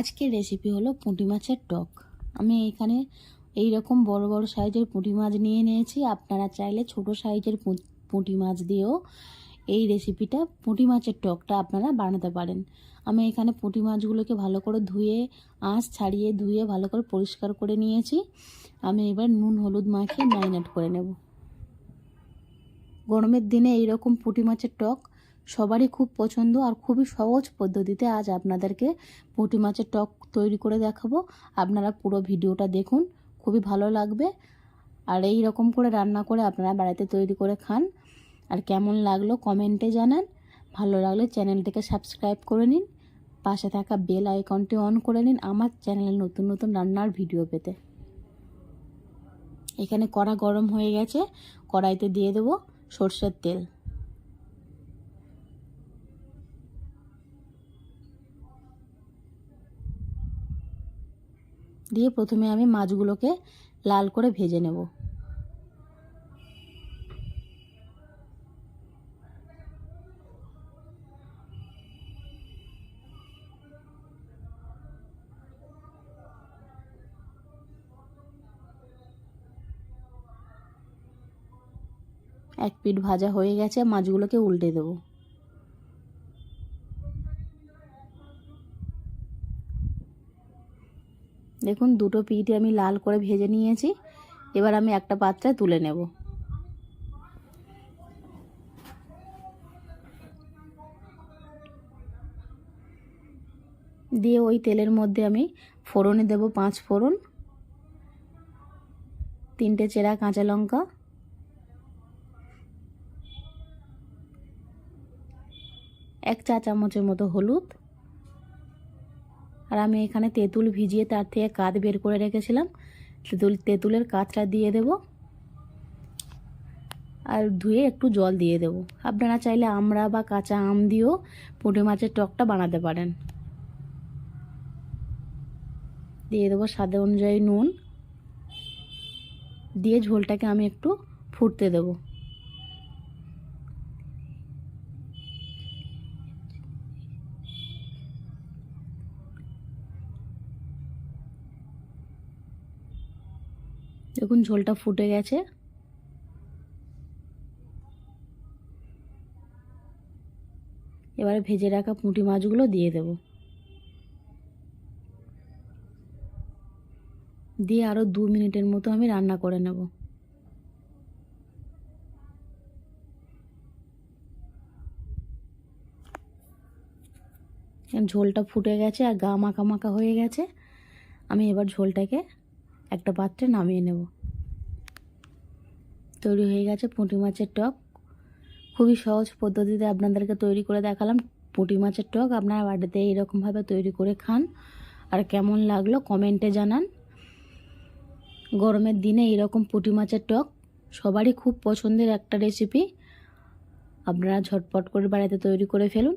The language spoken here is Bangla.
আজকের রেসিপি হলো পুঁটি মাছের টক। আমি এখানে এই রকম বড় বড় সাইজের পুঁটি মাছ নিয়ে নিয়েছি। আপনারা চাইলে ছোট সাইজের পুঁটি মাছ দিয়েও এই রেসিপিটা পুঁটি মাছের টকটা আপনারা বানাতে পারেন। আমি এখানে পুঁটি মাছগুলোকে ভালো করে ধুয়ে আঁশ ছাড়িয়ে ধুয়ে ভালো করে পরিষ্কার করে নিয়েছি। আমি এবার নুন হলুদ মাখিয়ে ম্যারিনেট করে নেব। গরমের দিনে এই রকম পুঁটি মাছের টক সবারই খুব পছন্দ, আর খুবই সহজ পদ্ধতিতে আজ আপনাদেরকে পুঁটি মাছের টক তৈরি করে দেখাবো। আপনারা পুরো ভিডিওটা দেখুন, খুবই ভালো লাগবে। আর এই রকম করে রান্না করে আপনারা বাড়িতে তৈরি করে খান। আর কেমন লাগলো কমেন্টে জানান। ভালো লাগলে চ্যানেলটিকে সাবস্ক্রাইব করে নিন, পাশে থাকা বেল আইকনটি অন করে নিন আমার চ্যানেলে নতুন নতুন রান্নার ভিডিও পেতে। এখানে কড়া গরম হয়ে গেছে, কড়াইতে দিয়ে দেবো সরষের তেল। দিয়ে প্রথমে আমি মাছগুলোকে লাল করে ভেজে নেব। এক পিঠ ভাজা হয়ে গেছে, মাছগুলোকে উল্টে দেব। দেখুন দুটো পিঠে আমি লাল করে ভেজে নিয়েছি। এবার আমি একটা পাত্রে তুলে নেব। দিয়ে ওই তেলের মধ্যে আমি ফোড়নে দেব 5 ফোড়ন, 3টে চেরা কাঁচা লঙ্কা, 1 চা চামচের মতো হলুদ, আর আমি এখানে তেঁতুল ভিজিয়ে তার থেকে কাঁচ বের করে রেখেছিলাম, তেঁতুলের কাঁচটা দিয়ে দেব। আর ধুয়ে একটু জল দিয়ে দেব। আপনারা চাইলে আমড়া বা কাঁচা আম দিয়েও পুঁটি মাছের টকটা বানাতে পারেন। দিয়ে দেবো স্বাদ অনুযায়ী নুন, দিয়ে ঝোলটাকে আমি একটু ফুটতে দেব। দেখুন ঝোলটা ফুটে গেছে। এবারে ভেজে রাখা পুঁটি মাছগুলো দিয়ে দেব। দিয়ে আরও 2 মিনিটের মতো আমি রান্না করে নেব। ঝোলটা ফুটে গেছে আর গা মাখা মাখা হয়ে গেছে। আমি এবার ঝোলটাকে একটা পাত্রে নামিয়ে নেব। তৈরি হয়ে গেছে পুঁটি মাছের টক। খুবই সহজ পদ্ধতিতে আপনাদেরকে তৈরি করে দেখালাম পুঁটি মাছের টক। আপনারা বাড়িতে এইরকমভাবে তৈরি করে খান। আর কেমন লাগলো কমেন্টে জানান। গরমের দিনে এইরকম পুঁটি মাছের টক সবারই খুব পছন্দের একটা রেসিপি। আপনারা ঝটপট করে বাড়িতে তৈরি করে ফেলুন।